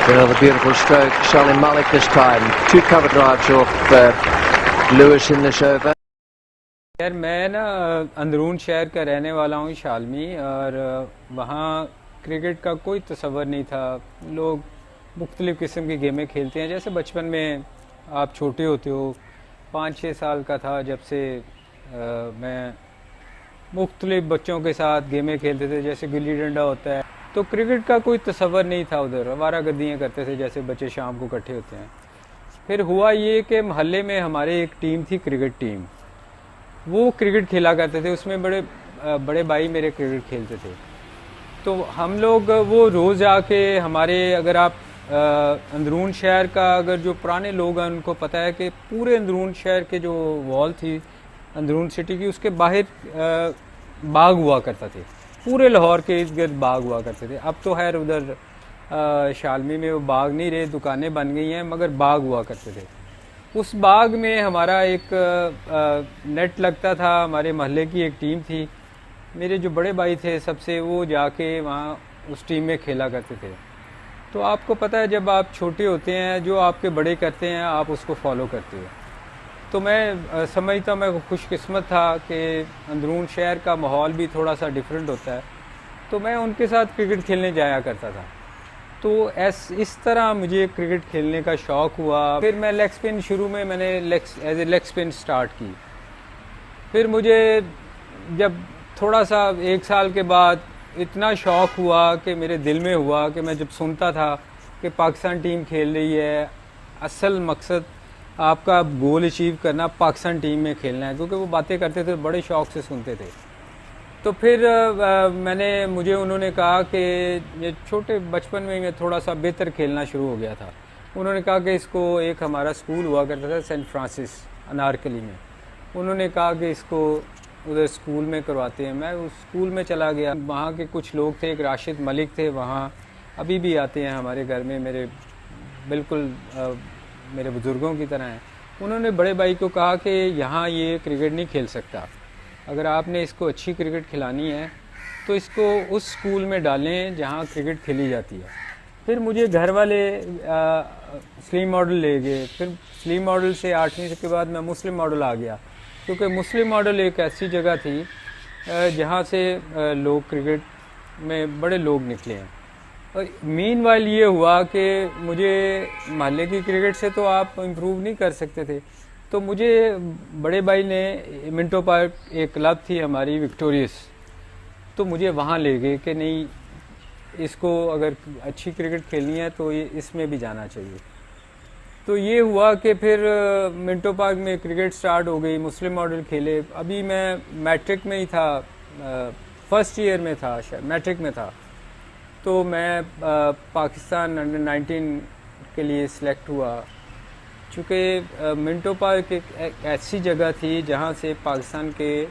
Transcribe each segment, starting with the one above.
Another beautiful stroke, Salim Malik this time. 2 cover drives off Lewis in this over. यार मैं ना अंदरून शहर का रहने वाला हूँ शालमी, और वहाँ क्रिकेट का कोई तसव्वुर नहीं था। लोग मुख्तलिफ़ किस्म की गेमें खेलते हैं। जैसे बचपन में आप छोटे होते हो, 5-6 साल का था जब से मैं मुख्तलिफ़ बच्चों के साथ गेमें खेलते थे, जैसे गिल्ली डंडा होता है। तो क्रिकेट का कोई तसव्वुर नहीं था उधर, आवारागर्दियाँ करते थे जैसे बच्चे शाम को इकट्ठे होते हैं। फिर हुआ ये कि मोहल्ले में हमारे एक टीम थी, क्रिकेट टीम। वो क्रिकेट खेला करते थे, उसमें बड़े भाई मेरे क्रिकेट खेलते थे। तो हम लोग वो रोज़ आके हमारे, अगर आप अंदरून शहर का, अगर जो पुराने लोग हैं उनको पता है कि पूरे अंदरून शहर के जो वॉल थी अंदरून सिटी की, उसके बाहर बाग हुआ करता थे। पूरे लाहौर के इर्द गिर्द बाग हुआ करते थे। अब तो खैर उधर शालमी में वो बाग नहीं रहे, दुकानें बन गई हैं, मगर बाग हुआ करते थे। उस बाग में हमारा एक नेट लगता था। हमारे महल्ले की एक टीम थी, मेरे जो बड़े भाई थे सबसे, वो जाके वहाँ उस टीम में खेला करते थे। तो आपको पता है जब आप छोटे होते हैं, जो आपके बड़े करते हैं आप उसको फॉलो करते हो। तो मैं समझता, मैं खुशकिस्मत था कि अंदरून शहर का माहौल भी थोड़ा सा डिफरेंट होता है, तो मैं उनके साथ क्रिकेट खेलने जाया करता था। तो इस तरह मुझे क्रिकेट खेलने का शौक़ हुआ। फिर मैं लेग स्पिन, शुरू में मैंने as a leg spin start की। फिर मुझे जब थोड़ा सा 1 साल के बाद इतना शौक़ हुआ कि मेरे दिल में हुआ कि मैं जब सुनता था कि पाकिस्तान टीम खेल रही है, असल मकसद आपका गोल अचीव करना, पाकिस्तान टीम में खेलना है, क्योंकि वो बातें करते थे, बड़े शौक़ से सुनते थे। तो फिर मुझे उन्होंने कहा कि ये छोटे बचपन में मैं थोड़ा सा बेहतर खेलना शुरू हो गया था। उन्होंने कहा कि इसको, एक हमारा स्कूल हुआ करता था सेंट फ्रांसिस अनारकली में, उन्होंने कहा कि इसको उधर स्कूल में करवाते हैं। मैं उस स्कूल में चला गया। वहाँ के कुछ लोग थे, एक राशिद मलिक थे, वहाँ अभी भी आते हैं हमारे घर में, मेरे बिल्कुल मेरे बुज़ुर्गों की तरह हैं। उन्होंने बड़े भाई को कहा कि यहाँ ये क्रिकेट नहीं खेल सकता, अगर आपने इसको अच्छी क्रिकेट खिलानी है तो इसको उस स्कूल में डालें जहाँ क्रिकेट खेली जाती है। फिर मुझे घर वाले स्लिम मॉडल ले गए। फिर स्लिम मॉडल से 8वीं के बाद मैं मुस्लिम मॉडल आ गया, क्योंकि मुस्लिम मॉडल एक ऐसी जगह थी जहाँ से लोग क्रिकेट में बड़े लोग निकले हैं। और मीनवाइल ये हुआ कि मुझे मोहल्ले की क्रिकेट से तो आप इम्प्रूव नहीं कर सकते थे, तो मुझे बड़े भाई ने, मिंटो पार्क एक क्लब थी हमारी विक्टोरियस, तो मुझे वहाँ ले गए कि नहीं, इसको अगर अच्छी क्रिकेट खेलनी है तो ये इसमें भी जाना चाहिए। तो ये हुआ कि फिर मिंटो पार्क में क्रिकेट स्टार्ट हो गई, मुस्लिम मॉडल खेले। अभी मैं मैट्रिक में ही था, फर्स्ट ईयर में था, मैट्रिक में था। तो मैं पाकिस्तान अंडर 19 के लिए सिलेक्ट हुआ। चूँकि मिंटो पार्क एक ऐसी जगह थी जहाँ से पाकिस्तान के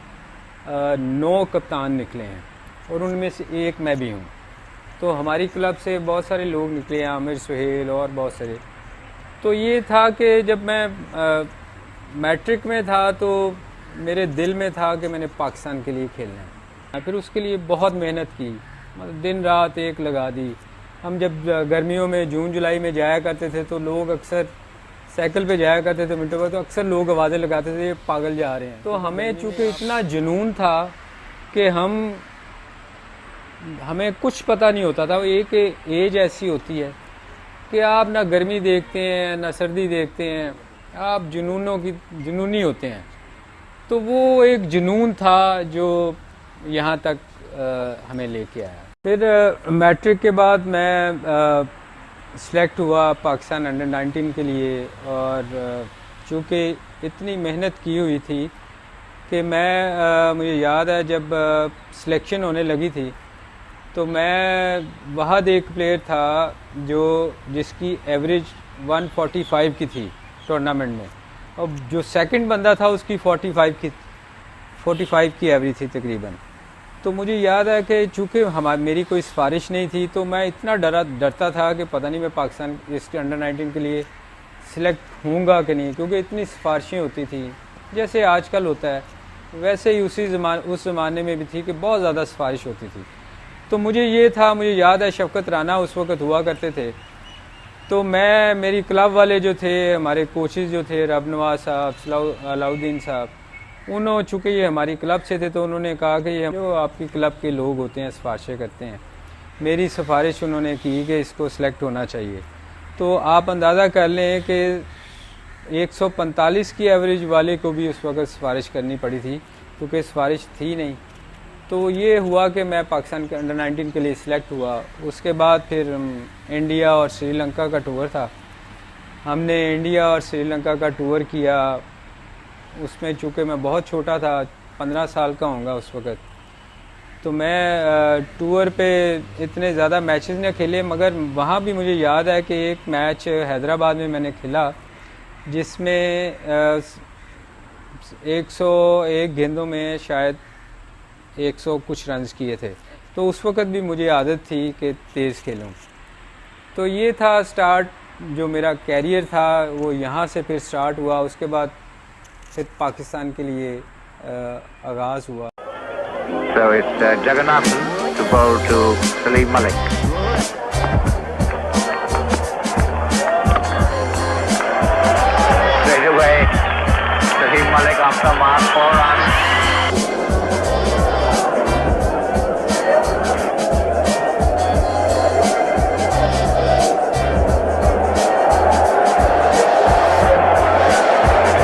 9 कप्तान निकले हैं, और उनमें से एक मैं भी हूँ। तो हमारी क्लब से बहुत सारे लोग निकले हैं, आमिर सुहेल और बहुत सारे। तो ये था कि जब मैं मैट्रिक में था तो मेरे दिल में था कि मैंने पाकिस्तान के लिए खेलना है। फिर उसके लिए बहुत मेहनत की, मतलब दिन रात एक लगा दी। हम जब गर्मियों में जून जुलाई में जाया करते थे तो लोग अक्सर साइकिल पे जाया करते थे मिनटों पर, तो अक्सर लोग आवाज़ें लगाते थे ये पागल जा रहे हैं। तो हमें चूँकि इतना जुनून था कि हमें कुछ पता नहीं होता था। एक एज ऐसी होती है कि आप ना गर्मी देखते हैं ना सर्दी देखते हैं, आप जुनूनी होते हैं। तो वो एक जुनून था जो यहाँ तक हमें लेके आया। फिर मैट्रिक के बाद मैं सिलेक्ट हुआ पाकिस्तान अंडर 19 के लिए, और चूँकि इतनी मेहनत की हुई थी कि मुझे याद है जब सिलेक्शन होने लगी थी तो मैं वहाँ एक प्लेयर था जिसकी एवरेज 145 की थी टूर्नामेंट में, और जो सेकंड बंदा था उसकी 45 की एवरेज थी तकरीबन। तो मुझे याद है कि चूँकि मेरी कोई सिफारिश नहीं थी, तो मैं इतना डरता था कि पता नहीं मैं पाकिस्तान इसके अंडर 19 के लिए सिलेक्ट होऊंगा कि नहीं, क्योंकि इतनी सिफारिशें होती थी। जैसे आजकल होता है वैसे ही उस ज़माने में भी थी कि बहुत ज़्यादा सिफारिश होती थी। तो मुझे याद है शफ़क़त राना उस वक़्त हुआ करते थे, तो मैं, मेरी क्लब वाले जो थे, हमारे कोचेज़ जो थे, रब नवाज साहब, अलाउद्दीन साहब, उन्होंने, चूँकि ये हमारी क्लब से थे, तो उन्होंने कहा कि ये जो आपकी क्लब के लोग होते हैं सिफारिशें करते हैं, मेरी सिफारिश उन्होंने की कि इसको सिलेक्ट होना चाहिए। तो आप अंदाज़ा कर लें कि 145 की एवरेज वाले को भी उस वक्त सिफारिश करनी पड़ी थी, क्योंकि सिफारिश थी नहीं। तो ये हुआ कि मैं पाकिस्तान के अंडर 19 के लिए सिलेक्ट हुआ। उसके बाद फिर इंडिया और श्रीलंका का टूर था, हमने इंडिया और श्रीलंका का टूर किया। उसमें चूँकि मैं बहुत छोटा था, 15 साल का होऊंगा उस वक़्त, तो मैं टूर पे इतने ज़्यादा मैचेस नहीं खेले, मगर वहाँ भी मुझे याद है कि एक मैच हैदराबाद में मैंने खेला जिसमें 101 गेंदों में शायद 100 कुछ रन्स किए थे। तो उस वक़्त भी मुझे आदत थी कि तेज़ खेलूं। तो ये था स्टार्ट, जो मेरा कैरियर था वो यहाँ से फिर स्टार्ट हुआ। उसके बाद फिर पाकिस्तान के लिए आगाज़ हुआ। So it's Jagannathan to bowl to Salim Malik. Straight away, Salim Malik after mark 4 runs.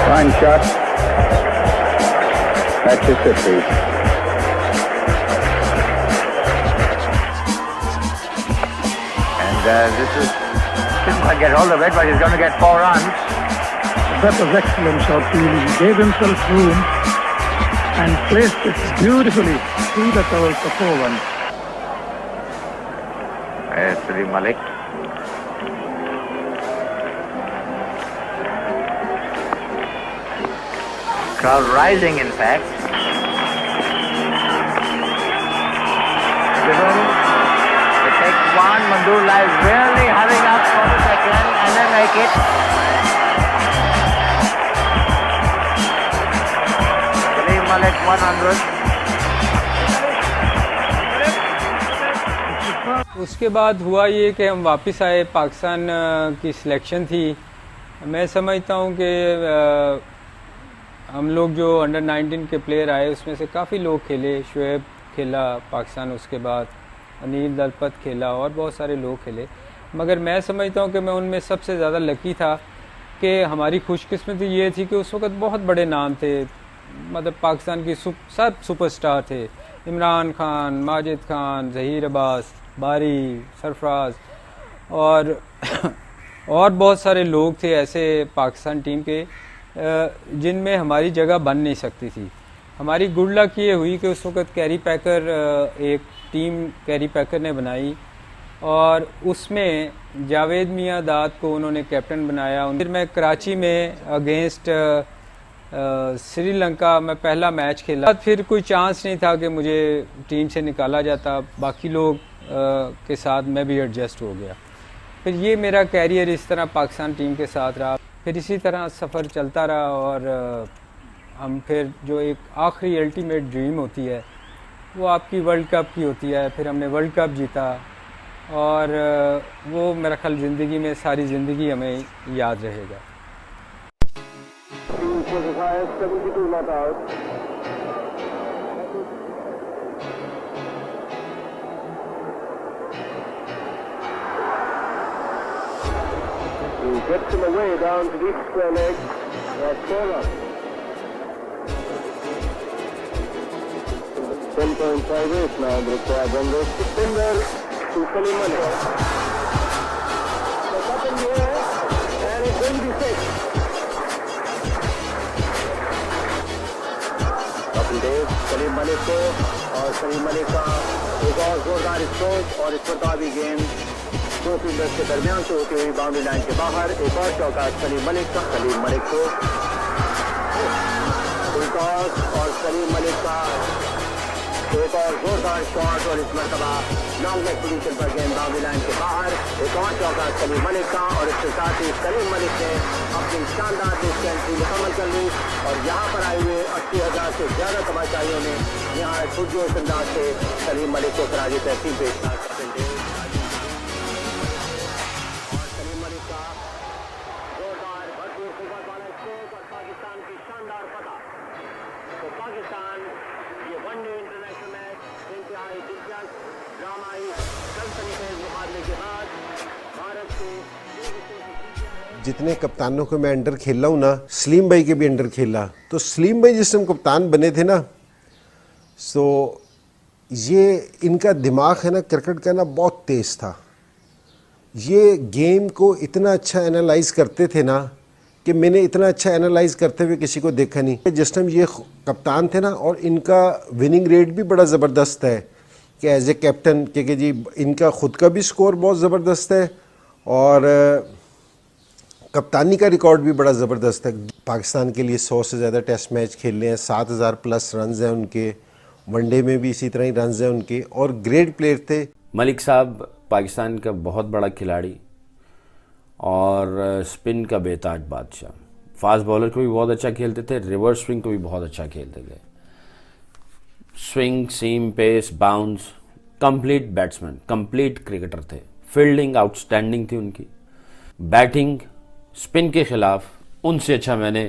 Fine shot. That's just a piece. This is, didn't quite get hold of it, but he's going to get 4 runs. That was excellent shot field. He gave himself room and placed it beautifully through the towel for 4 runs. There's Salim Malik. Crowd rising, in fact. Given. One, Mandur lies really hurrying up for the second and then make it. Salim Malik 100. उसके बाद हुआ ये कि हम वापस आए, पाकिस्तान की selection थी। मैं समझता हूँ कि हम लोग जो अंडर 19 के प्लेयर आए उसमें से काफ़ी लोग खेले। शुएब खेला पाकिस्तान, उसके बाद अनिल दलपत खेला और बहुत सारे लोग खेले, मगर मैं समझता हूँ कि मैं उनमें सबसे ज़्यादा लकी था कि हमारी खुशकिस्मती ये थी कि उस वक़्त बहुत बड़े नाम थे, मतलब पाकिस्तान की सब सुपरस्टार थे। इमरान खान, माजिद खान, ज़हीर अब्बास, बारी, सरफराज और बहुत सारे लोग थे ऐसे पाकिस्तान टीम के जिनमें हमारी जगह बन नहीं सकती थी। हमारी गुड लक ये हुई कि उस वक़्त कैरी पैकर, एक टीम कैरी पैकर ने बनाई और उसमें जावेद मियां दाद को उन्होंने कैप्टन बनाया। फिर मैं कराची में अगेंस्ट श्रीलंका में पहला मैच खेला। फिर कोई चांस नहीं था कि मुझे टीम से निकाला जाता, बाकी लोग के साथ मैं भी एडजस्ट हो गया। फिर ये मेरा कैरियर इस तरह पाकिस्तान टीम के साथ रहा। फिर इसी तरह सफ़र चलता रहा और हम फिर जो एक आखिरी अल्टीमेट ड्रीम होती है वो आपकी वर्ल्ड कप की होती है। फिर हमने वर्ल्ड कप जीता और वो मेरा ख्याल ज़िंदगी में सारी ज़िंदगी हमें याद रहेगा। He gets him away down to deep square leg. That's 4 runs. 10.58 now. The required run goes to Pinder to Salim Malik. That's up in the air and it's going to be 6. Couple days, Salim Malik को और सलीम मलिक का एक और जोरदार stroke और इस पर भी गेंद 2 फील्डर्स के दरमियान से होती हुई बाउंड्री लाइन के बाहर। एक और चौका सलीम मलिक का, सलीम मलिक को एक और सलीम मलिक का एक और जोरदार शॉट और इस मरतबा लॉन्ग लेग पोजीशन पर गेंद बाउंड्री लाइन के बाहर। एक और चौका सलीम मलिक का और इसके साथ ही सलीम मलिक ने अपनी शानदार सेंचुरी मुकम्मल कर ली और यहाँ पर आए हुए 80,000 से ज़्यादा तमाशाइयों ने यहाँ पुरजोश अंदाज से सलीम मलिक को खराज तहसीन पेश किया। ड्रामाई सनसनीखेज मुकाबले के बाद भारत के जितने कप्तानों को मैं अंडर खेला हूँ ना, सलीम भाई के भी अंडर खेला, तो सलीम भाई जिस टाइम कप्तान बने थे ना, सो ये इनका दिमाग है ना क्रिकेट का ना बहुत तेज़ था। ये गेम को इतना अच्छा एनालाइज करते थे ना कि मैंने इतना अच्छा एनालाइज करते हुए किसी को देखा नहीं। जिस टाइम ये कप्तान थे ना, और इनका विनिंग रेट भी बड़ा ज़बरदस्त है कि एज ए कैप्टन, क्योंकि जी इनका ख़ुद का भी स्कोर बहुत ज़बरदस्त है और कप्तानी का रिकॉर्ड भी बड़ा ज़बरदस्त है। पाकिस्तान के लिए 100 से ज़्यादा टेस्ट मैच खेले हैं, 7000 प्लस रन्स हैं उनके, वनडे में भी इसी तरह ही रन्स हैं उनके, और ग्रेट प्लेयर थे। मलिक साहब पाकिस्तान का बहुत बड़ा खिलाड़ी और स्पिन का बेताज बादशाह। फास्ट बॉलर को भी बहुत अच्छा खेलते थे, रिवर्स स्विंग को भी बहुत अच्छा खेलते थे। Swing, seam, pace, bounce, complete batsman, complete cricketer थे। फील्डिंग आउटस्टैंडिंग थी उनकी। बैटिंग स्पिन के खिलाफ उनसे अच्छा मैंने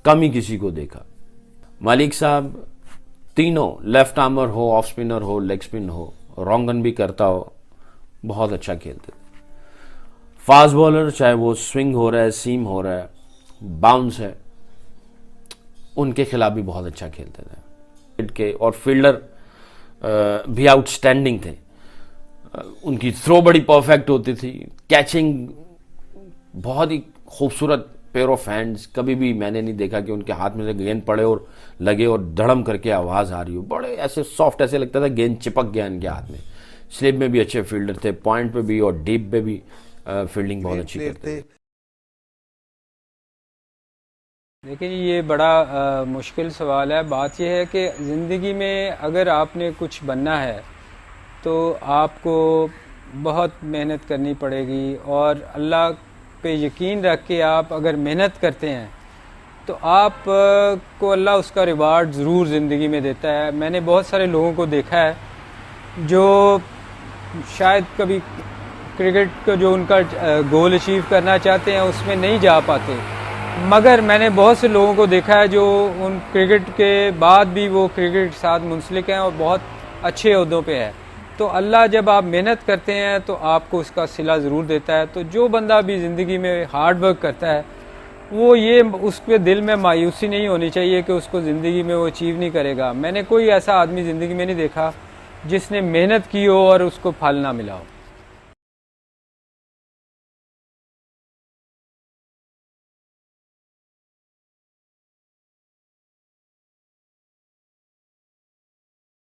कम ही किसी को देखा। मलिक साहब तीनों, लेफ्ट आर्मर हो, ऑफ स्पिनर हो, लेग स्पिन हो, रॉन्गन भी करता हो, बहुत अच्छा खेलते थे। फास्ट बॉलर चाहे वो स्विंग हो रहा है, सीम हो रहा है, बाउंस है, उनके खिलाफ भी बहुत अच्छा खेलते थे के। और फील्डर भी आउटस्टैंडिंग थे। उनकी थ्रो बड़ी परफेक्ट होती थी, कैचिंग बहुत ही खूबसूरत, पेयर ऑफ हैंड्स। कभी भी मैंने नहीं देखा कि उनके हाथ में से गेंद पड़े और लगे और धड़म करके आवाज़ आ रही हो। बड़े ऐसे सॉफ्ट, ऐसे लगता था गेंद चिपक गया इनके हाथ में। स्लिप में भी अच्छे फील्डर थे, पॉइंट पे भी और डीप पे भी फील्डिंग बहुत अच्छी करते थे। लेकिन ये बड़ा मुश्किल सवाल है। बात यह है कि ज़िंदगी में अगर आपने कुछ बनना है तो आपको बहुत मेहनत करनी पड़ेगी, और अल्लाह पे यकीन रख के आप अगर मेहनत करते हैं तो आप को अल्लाह उसका रिवार्ड ज़रूर ज़िंदगी में देता है। मैंने बहुत सारे लोगों को देखा है जो शायद कभी क्रिकेट का जो उनका गोल अचीव करना चाहते हैं उसमें नहीं जा पाते, मगर मैंने बहुत से लोगों को देखा है जो उन क्रिकेट के बाद भी वो क्रिकेट के साथ मुंसलिक हैं और बहुत अच्छे ओहदों पे है। तो अल्लाह जब आप मेहनत करते हैं तो आपको उसका सिला ज़रूर देता है। तो जो बंदा भी ज़िंदगी में हार्ड वर्क करता है वो ये उसके दिल में मायूसी नहीं होनी चाहिए कि उसको ज़िंदगी में वो अचीव नहीं करेगा। मैंने कोई ऐसा आदमी ज़िंदगी में नहीं देखा जिसने मेहनत की हो और उसको फल ना मिला हो।